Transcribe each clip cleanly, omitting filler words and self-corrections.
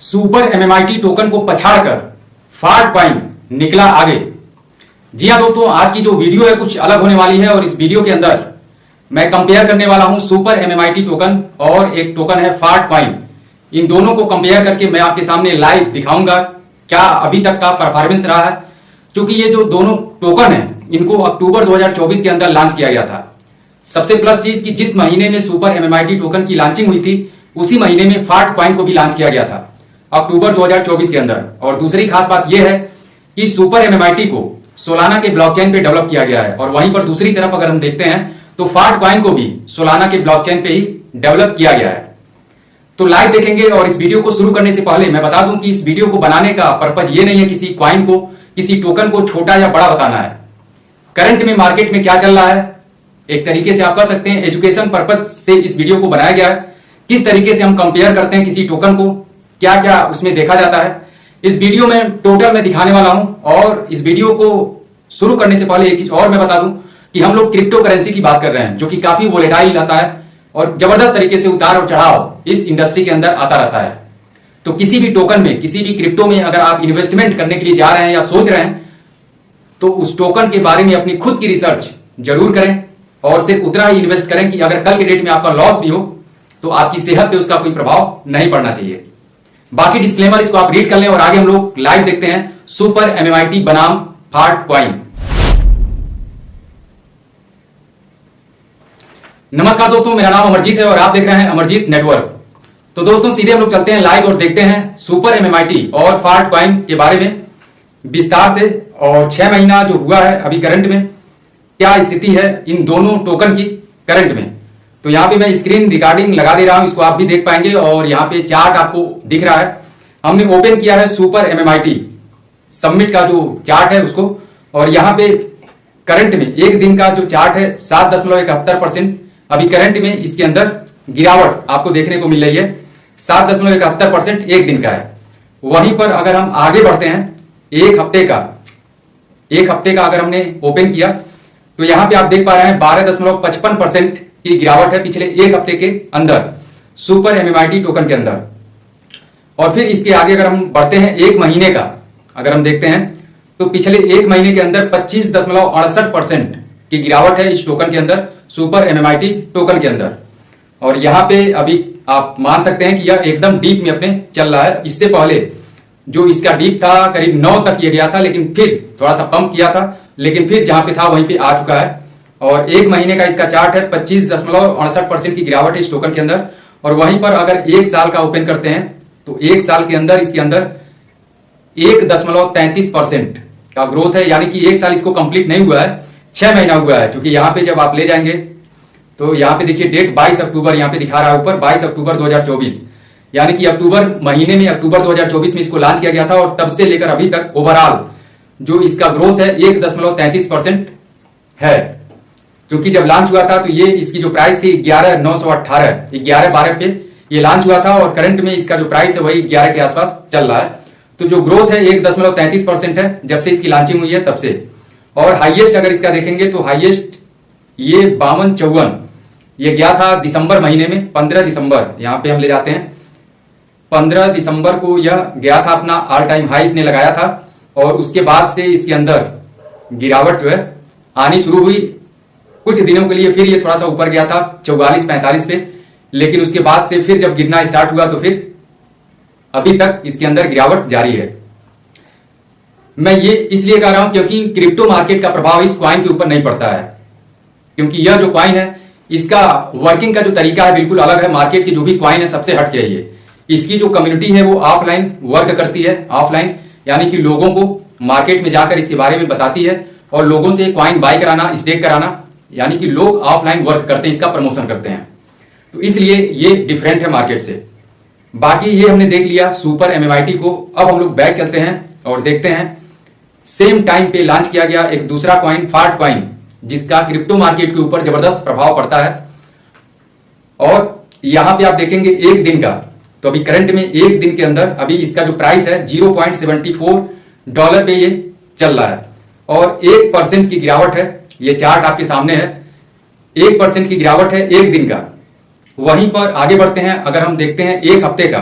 Super MMIT token को पछाड़कर फाट coin निकला आगे। जी हां दोस्तों, आज की जो वीडियो है कुछ अलग होने वाली है और इस वीडियो के अंदर मैं कंपेयर करने वाला हूं सुपर एमएमआईटी टोकन और एक टोकन है फाट कॉइन। इन दोनों को कंपेयर करके मैं आपके सामने लाइव दिखाऊंगा क्या अभी तक का परफॉर्मेंस रहा है, क्योंकि ये जो दोनों टोकन है इनको अक्टूबर 2024 के अंदर लॉन्च किया गया था। सबसे प्लस चीज कि जिस महीने में सुपर एमएमआईटी टोकन की लॉन्चिंग हुई थी उसी महीने में फाट कॉइन को भी लॉन्च किया गया था अक्टूबर 2024 के अंदर। और दूसरी खास बात यह है कि सुपर एमएमआईटी को सोलाना के ब्लॉकचेन पे डेवलप किया गया है और वहीं पर दूसरी तरफ अगर हम देखते हैं तो फाट कॉइन को भी सोलाना के ब्लॉकचेन पे ही डेवलप किया गया है। तो लाइव देखेंगे और इस वीडियो को शुरू करने से पहले मैं बता दूं कि इस वीडियो को बनाने का पर्पज ये नहीं है किसी कॉइन को, किसी टोकन को छोटा या बड़ा बताना है। करंट में मार्केट में क्या चल रहा है, एक तरीके से आप कह सकते हैं एजुकेशन पर्पज से इस वीडियो को बनाया गया है। किस तरीके से हम कंपेयर करते हैं किसी टोकन को, क्या क्या उसमें देखा जाता है, इस वीडियो में टोटल मैं दिखाने वाला हूं। और इस वीडियो को शुरू करने से पहले एक चीज और मैं बता दूं कि हम लोग क्रिप्टो करेंसी की बात कर रहे हैं, जो कि काफी वोलेटाइल रहता है और जबरदस्त तरीके से उतार और चढ़ाव इस इंडस्ट्री के अंदर आता रहता है। तो किसी भी टोकन में, किसी भी क्रिप्टो में अगर आप इन्वेस्टमेंट करने के लिए जा रहे हैं या सोच रहे हैं तो उस टोकन के बारे में अपनी खुद की रिसर्च जरूर करें और सिर्फ उतना ही इन्वेस्ट करें कि अगर कल के डेट में आपका लॉस भी हो तो आपकी सेहत पे उसका कोई प्रभाव नहीं पड़ना चाहिए। बाकी डिस्क्लेमर इसको आप रीड कर लें और आगे हम लोग लाइव देखते हैं सुपर एमएमआईटी बनाम फाट कॉइन। नमस्कार दोस्तों, मेरा नाम अमरजीत है और आप देख रहे हैं अमरजीत नेटवर्क। तो दोस्तों सीधे हम लोग चलते हैं लाइव और देखते हैं सुपर एमएमआईटी और फाट कॉइन के बारे में विस्तार से। और 6 महीना जो हुआ है अभी करंट में क्या स्थिति है इन दोनों टोकन की करंट में। तो यहाँ पे मैं स्क्रीन रिकॉर्डिंग लगा दे रहा हूं, इसको आप भी देख पाएंगे और यहाँ पे चार्ट आपको दिख रहा है। हमने ओपन किया है सुपर एमएमआईटी सबमिट का जो चार्ट है उसको, और यहाँ पे करंट में एक दिन का जो चार्ट है 7.71% अभी करंट में इसके अंदर गिरावट आपको देखने को मिल रही है। 7.71% एक दिन का है। वहीं पर अगर हम आगे बढ़ते हैं एक हफ्ते का अगर हमने ओपन किया तो यहां पे आप देख पा रहे हैं 12.55% की गिरावट है पिछले एक हफ्ते के अंदर सुपर एमएमआईटी टोकन के अंदर। और फिर इसके आगे अगर हम बढ़ते हैं एक महीने का अगर हम देखते हैं तो पिछले एक महीने के अंदर 25.68% की गिरावट है इस टोकन के अंदर, सुपर एमएमआईटी टोकन के अंदर। और यहां पे अभी आप मान सकते हैं कि यह एकदम डीप में अपने चल रहा है। इससे पहले जो इसका डीप था करीब 9 तक ये गया था, लेकिन फिर थोड़ा सा पंप किया था, लेकिन फिर जहां पे था वहीं पे आ चुका है। और एक महीने का इसका चार्ट है 25.68% की गिरावट है इस टोकन के अंदर। और वहीं पर अगर एक साल का ओपन करते हैं तो एक साल के अंदर इसके अंदर 1.33% का ग्रोथ है, यानी कि एक साल इसको कंप्लीट नहीं हुआ है, 6 महीना हुआ है। क्योंकि यहाँ पे जब आप ले जाएंगे तो यहाँ पे देखिए डेट 22 अक्टूबर यहाँ पे दिखा रहा है ऊपर, 22 अक्टूबर 2024, यानी कि अक्टूबर महीने में अक्टूबर 2024 में इसको लॉन्च किया गया था और तब से लेकर अभी तक ओवरऑल जो इसका ग्रोथ है 1.33% है। क्योंकि जब लॉन्च हुआ था तो ये इसकी जो प्राइस थी 11,918 पे ये लॉन्च हुआ था और करंट में इसका जो प्राइस है वही 11 के आसपास चल रहा है। तो जो ग्रोथ है 1.33% है जब से इसकी लॉन्चिंग हुई है तब से। और हाईएस्ट अगर इसका देखेंगे तो हाईएस्ट ये 5254 ये गया था दिसंबर महीने में, 15 दिसंबर यहाँ पे हम ले जाते हैं, 15 दिसंबर को यह गया था अपना ऑल टाइम हाई इसने लगाया था। और उसके बाद से इसके अंदर गिरावट जो है आनी शुरू हुई कुछ दिनों के लिए, फिर ये थोड़ा सा ऊपर गया था 44-45 पे, लेकिन उसके बाद से फिर जब गिरना स्टार्ट हुआ तो फिर अभी तक इसके अंदर गिरावट जारी है। मैं ये इसलिए कह रहा हूं क्योंकि क्रिप्टो मार्केट का प्रभाव इस कॉइन के ऊपर नहीं पड़ता है, क्योंकि यह जो कॉइन है इसका वर्किंग का जो तरीका है बिल्कुल अलग है। मार्केट की जो भी कॉइन है सबसे हट के है। इसकी जो कम्युनिटी है वो ऑफलाइन वर्क करती है, ऑफलाइन यानी कि लोगों को मार्केट में जाकर इसके बारे में बताती है और लोगों से कॉइन बाय कराना, स्टेक कराना, यानी कि लोग ऑफलाइन वर्क करते हैं, इसका प्रमोशन करते हैं। तो इसलिए ये डिफरेंट है मार्केट से। बाकी ये हमने देख लिया सुपर एमएमआईटी को। अब हम लोग बैक चलते हैं और देखते हैं सेम टाइम पे लॉन्च किया गया एक दूसरा कॉइन फाट कॉइन, जिसका क्रिप्टो मार्केट के ऊपर जबरदस्त प्रभाव पड़ता है। और यहां पे आप देखेंगे एक दिन का, तो अभी करंट में एक दिन के अंदर अभी इसका जो प्राइस है $0.74 पे ये चल रहा है और 1% की गिरावट है। ये चार्ट आपके सामने है, 1% की गिरावट है एक दिन का। वहीं पर आगे बढ़ते हैं अगर हम देखते हैं एक हफ्ते का,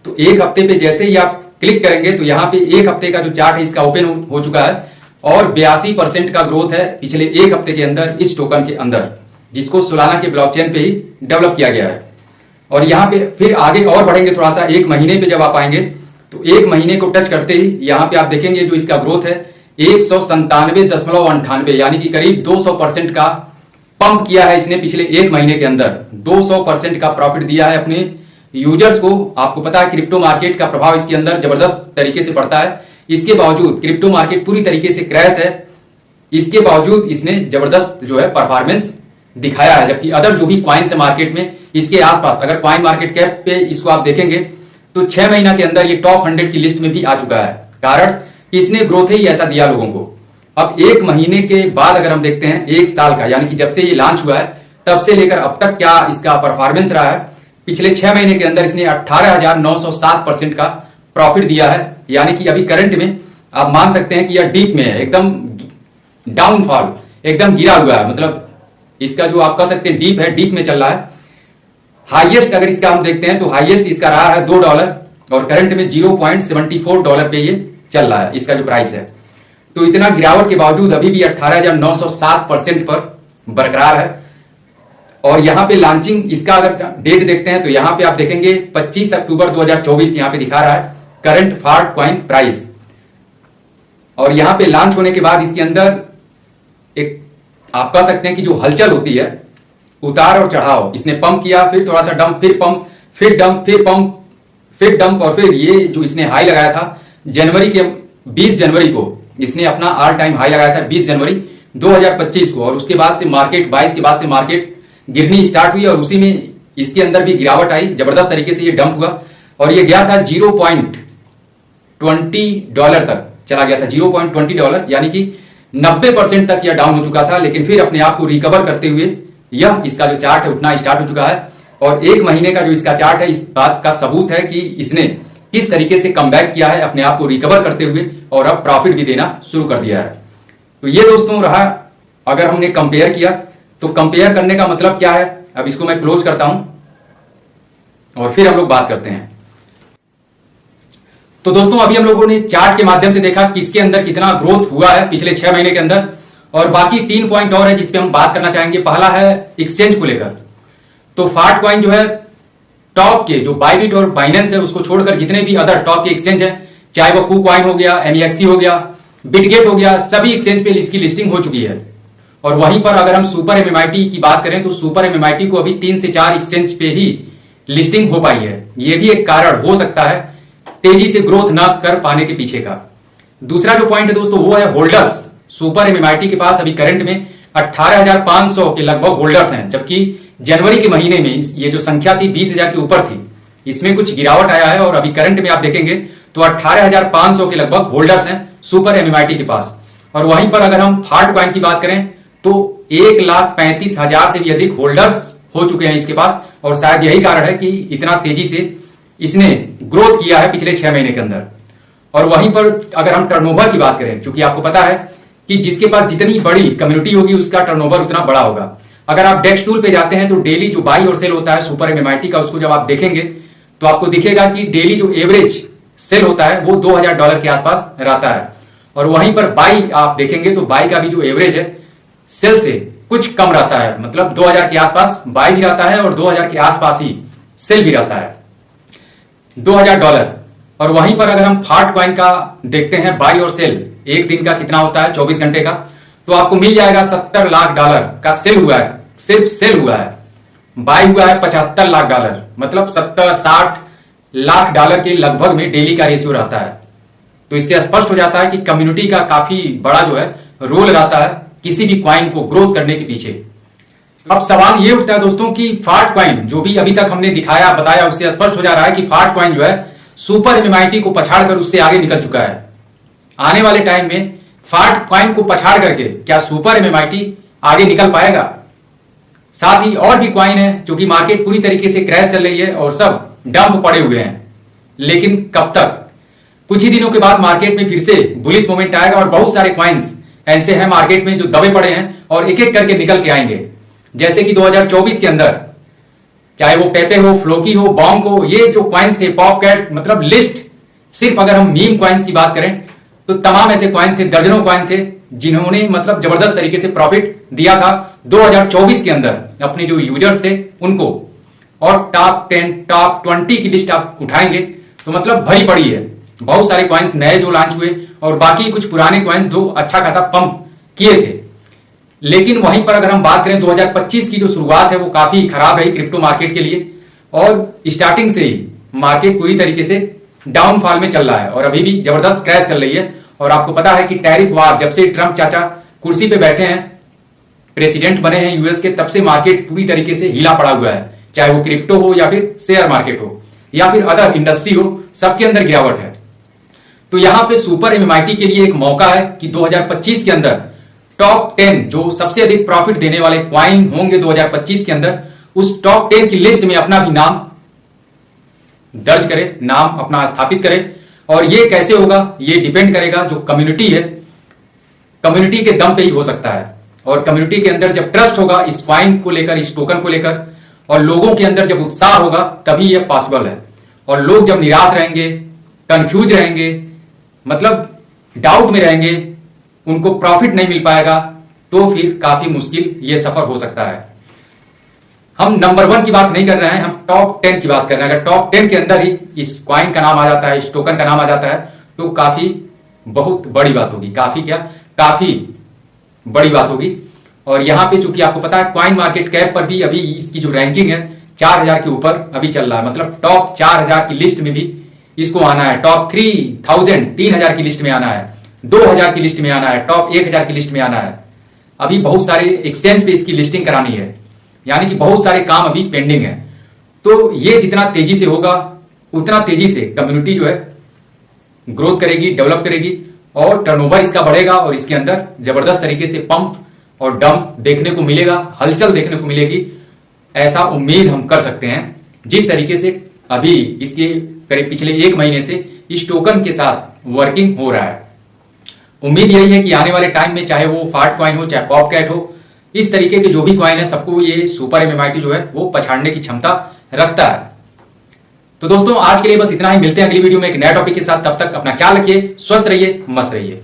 तो एक हफ्ते पे जैसे ही आप क्लिक करेंगे तो यहाँ पे एक हफ्ते का जो चार्ट है इसका ओपन हो चुका है और 82% का ग्रोथ है पिछले एक हफ्ते के अंदर इस टोकन के अंदर, जिसको सोलाना के ब्लॉकचेन पे ही डेवलप किया गया है। और यहाँ पे फिर आगे और बढ़ेंगे थोड़ा सा, एक महीने पे जब आप आएंगे तो एक महीने को टच करते ही यहाँ पे आप देखेंगे जो इसका ग्रोथ है 197.98 यानी कि करीब 200% का पंप किया है इसने पिछले एक महीने के अंदर। 200% का प्रॉफिट दिया है अपने यूजर्स को। आपको पता है क्रिप्टो मार्केट का प्रभाव इसके अंदर जबरदस्त तरीके से पड़ता है। इसके बावजूद क्रिप्टो मार्केट पूरी तरीके से क्रैश है, इसके बावजूद इसने जबरदस्त जो है परफॉर्मेंस दिखाया है। जबकि अदर जो भी कॉइन्स है मार्केट में इसके आसपास, अगर कॉइन मार्केट कैप पे इसको आप देखेंगे तो 6 महीना के अंदर ये टॉप 100 की लिस्ट में भी आ चुका है। कारण कि इसने ग्रोथ ही ऐसा दिया लोगों को। अब एक महीने के बाद अगर हम देखते हैं एक साल का, यानी कि जब से ये लॉन्च हुआ है तब से लेकर अब तक क्या इसका परफॉर्मेंस रहा है, पिछले 6 महीने के अंदर इसने 18,907% का प्रॉफिट दिया है। यानी कि अभी करंट में आप मान सकते हैं कि यह डीप में है, एकदम डाउनफॉल, एकदम गिरा हुआ है। मतलब इसका जो आप कह सकते हैं डीप है, डीप में चल रहा है। हाईएस्ट अगर इसका हम देखते हैं तो हाईएस्ट इसका रहा है $2 और करंट में $0.74 पे ये चल रहा है इसका जो प्राइस है। तो इतना गिरावट के बावजूद अभी भी 18,907% पर बरकरार है। और यहां पे लॉन्चिंग इसका अगर डेट देखते हैं तो यहां पे आप देखेंगे 25 अक्टूबर 2024 यहां पे दिखा रहा है करंट फार्ट कॉइन प्राइस। और यहां पे लॉन्च होने के बाद इसके अंदर एक आप कह सकते हैं कि जो हलचल होती है, उतार और चढ़ाव, इसने पंप किया, फिर थोड़ा सा डंप, फिर पंप, फिर डंप, फिर पंप, फिर डंप, और फिर ये जो इसने हाई लगाया था जनवरी के 20 जनवरी को इसने अपना ऑल टाइम हाई लगाया था 20 जनवरी 2025 को। और उसके बाद से मार्केट 22 के बाद से मार्केट गिरनी स्टार्ट हुई और उसी में इसके अंदर भी गिरावट आई, जबरदस्त तरीके से ये डंप हुआ और ये गया था $0.20 तक चला गया था, $0.20 यानी कि 90% तक यह डाउन हो चुका था। लेकिन फिर अपने आप को रिकवर करते हुए यह इसका जो चार्ट है उठना स्टार्ट हो चुका है। और एक महीने का जो इसका चार्ट है इस बात का सबूत है कि इसने किस तरीके से कमबैक किया है, अपने आप को रिकवर करते हुए, और अब प्रॉफिट भी देना शुरू कर दिया है। तो ये दोस्तों रहा, अगर हमने कंपेयर किया तो कंपेयर करने का मतलब क्या है। अब इसको मैं क्लोज करता हूं और फिर हम लोग बात करते हैं। तो दोस्तों अभी हम लोगों ने चार्ट के माध्यम से देखा कि इसके अंदर कितना ग्रोथ हुआ है पिछले 6 महीने के अंदर, और बाकी 3 पॉइंट और है जिसपे हम बात करना चाहेंगे। पहला है एक्सचेंज को लेकर। तो फार्ट कॉइन जो है टॉप के जो बाइबिट और बाइनेंस है उसको छोड़कर जितने भी अदर टॉप के एक्सचेंज है, चाहे वो KuCoin हो गया, MEXC हो गया, बिटगेट हो गया, सभी एक्सचेंज पे इसकी लिस्टिंग हो चुकी है। और वहीं पर अगर हम सुपर MMIT की बात करें तो सुपर MMIT को अभी 3 से 4 एक्सचेंज पे ही लिस्टिंग हो पाई है। ये भी एक कारण हो सकता है तेजी से ग्रोथ ना कर पाने के पीछे का। दूसरा जो पॉइंट है दोस्तों वो है होल्डर्स। सुपर MMIT के पास अभी करंट में 18,500 के लगभग होल्डर्स हैं, जबकि जनवरी के महीने में ये जो संख्या थी 20,000 के ऊपर थी। इसमें कुछ गिरावट आया है और अभी करंट में आप देखेंगे तो 18,500 के लगभग होल्डर्स हैं सुपर MMIT के पास। और वहीं पर अगर हम फार्ट कॉइन की बात करें तो 1,35,000 से भी अधिक होल्डर्स हो चुके हैं इसके पास, और शायद यही कारण है कि इतना तेजी से इसने ग्रोथ किया है पिछले 6 महीने के अंदर। और वहीं पर अगर हम टर्नओवर की बात करें, क्योंकि आपको पता है कि जिसके पास जितनी बड़ी कम्युनिटी होगी उसका टर्नओवर उतना बड़ा होगा। अगर आप डेक्स टूल पे जाते हैं तो डेली जो बाई और सेल होता है सुपर MMIT का, उसको जब आप देखेंगे तो आपको दिखेगा कि डेली जो एवरेज सेल होता है वो $2,000 के आसपास रहता है। और वहीं पर बाई आप देखेंगे तो बाई का भी जो एवरेज है सेल से कुछ कम रहता है, मतलब 2,000 के आसपास बाई भी रहता है और 2,000 के आसपास ही सेल भी रहता है, $2,000। और वहीं पर अगर हम फार्ट कॉइन का देखते हैं बाई और सेल एक दिन का कितना होता है 24 घंटे का, तो आपको मिल जाएगा $70 लाख का सेल हुआ है, सिर्फ सेल हुआ है। बाई हुआ है $75 लाख, मतलब 70-60 लाख डॉलर के लगभग में डेली का रेशियो रहता है। तो इससे स्पष्ट हो जाता है कि कम्युनिटी का काफी बड़ा जो है रोल रहता है किसी भी कॉइन को ग्रोथ करने के पीछे। अब सवाल ये उठता है दोस्तों कि फार्ट कॉइन जो भी अभी तक हमने दिखाया बताया उससे स्पष्ट हो जा रहा है कि फार्ट कॉइन जो है सुपर MMIT को पछाड़कर उससे आगे निकल चुका है। आने वाले टाइम में फार्ट कॉइन को पछाड़ करके क्या सुपर MMIT आगे निकल पाएगा? साथ ही और भी कॉइन है जो कि मार्केट पूरी तरीके से क्रैश चल रही है और सब डंप पड़े हुए हैं, लेकिन कब तक? कुछ ही दिनों के बाद मार्केट में फिर से बुलिश मोमेंट आएगा और बहुत सारे कॉइन्स ऐसे हैं मार्केट में जो दबे पड़े हैं और एक एक करके निकल के आएंगे। जैसे कि 2024 के अंदर चाहे वो पेपे हो, फ्लोकी हो, बॉन्क हो, ये जो कॉइन्स थे, पॉपकैट, मतलब लिस्ट, सिर्फ अगर हम मीम कॉइन्स की बात करें तो तमाम ऐसे कॉइन थे, दर्जनों कॉइन थे जिन्होंने मतलब जबरदस्त तरीके से प्रॉफिट दिया था 2024 के अंदर अपने जो यूजर्स थे उनको। और टॉप 10, टॉप 20 की लिस्ट आप उठाएंगे तो मतलब भरी पड़ी है। बहुत सारे कॉइन्स नए जो लॉन्च हुए और बाकी कुछ पुराने कॉइन्स जो अच्छा खासा पंप किए थे। लेकिन वहीं पर अगर हम बात करें 2025 की जो शुरुआत है वो काफी खराब रही क्रिप्टो मार्केट के लिए, और स्टार्टिंग से ही मार्केट पूरी तरीके से डाउनफॉल में चल रहा है और अभी भी जबरदस्त क्रैश चल रही है। और आपको पता है कि टैरिफ वार, जब से ट्रंप चाचा कुर्सी पे बैठे हैं, प्रेसिडेंट बने हैं यूएस के, तब से मार्केट पूरी तरीके से हिला पड़ा हुआ है। चाहे वो क्रिप्टो हो या फिर शेयर मार्केट हो या फिर अदर इंडस्ट्री हो, सबके अंदर गिरावट है। तो यहां पे सुपर एमएमआईटी के लिए एक मौका है कि 2025 के अंदर टॉप 10 जो सबसे अधिक प्रॉफिट देने वाले क्वाइन होंगे 2025 के अंदर, उस टॉप 10 की लिस्ट में अपना भी नाम दर्ज करे, नाम अपना स्थापित करे। और ये कैसे होगा, ये डिपेंड करेगा जो कम्युनिटी है, कम्युनिटी के दम पे ही हो सकता है। और कम्युनिटी के अंदर जब ट्रस्ट होगा इस क्वाइन को लेकर, इस टोकन को लेकर, और लोगों के अंदर जब उत्साह होगा तभी यह पॉसिबल है। और लोग जब निराश रहेंगे, कंफ्यूज रहेंगे, मतलब डाउट में रहेंगे, उनको प्रॉफिट नहीं मिल पाएगा, तो फिर काफी मुश्किल ये सफर हो सकता है। हम नंबर 1 की बात नहीं कर रहे हैं, हम टॉप 10 की बात कर रहे हैं। अगर टॉप 10 के अंदर ही इस क्वाइन का नाम आ जाता है, इस टोकन का नाम आ जाता है, तो काफी बहुत बड़ी बात होगी। काफी क्या, काफी बड़ी बात होगी। और यहां पे चूंकि आपको पता है क्वाइन मार्केट कैप पर भी अभी इसकी जो रैंकिंग है 4000 के ऊपर अभी चल रहा है, मतलब टॉप 4000 की लिस्ट में भी इसको आना है, टॉप 3000 की लिस्ट में आना है, 2000 की लिस्ट में आना है, टॉप 1000 की लिस्ट में आना है। अभी बहुत सारे एक्सचेंज पे इसकी लिस्टिंग करानी है, यानी कि बहुत सारे काम अभी पेंडिंग है। तो ये जितना तेजी से होगा उतना तेजी से कम्युनिटी जो है ग्रोथ करेगी, डेवलप करेगी और टर्नओवर इसका बढ़ेगा और इसके अंदर जबरदस्त तरीके से पंप और डंप देखने को मिलेगा, हलचल देखने को मिलेगी, ऐसा उम्मीद हम कर सकते हैं। जिस तरीके से अभी इसके करीब पिछले 1 महीने से इस टोकन के साथ वर्किंग हो रहा है, उम्मीद यही है कि आने वाले टाइम में चाहे वो फाट कॉइन हो, चाहे पॉपकैट हो, इस तरीके के जो भी कॉइन है सबको ये सुपर एमएमआईटी जो है वो पछाड़ने की क्षमता रखता है। तो दोस्तों आज के लिए बस इतना ही, मिलते हैं अगली वीडियो में एक नया टॉपिक के साथ। तब तक अपना ख्याल रखिए, स्वस्थ रहिए, मस्त रहिए।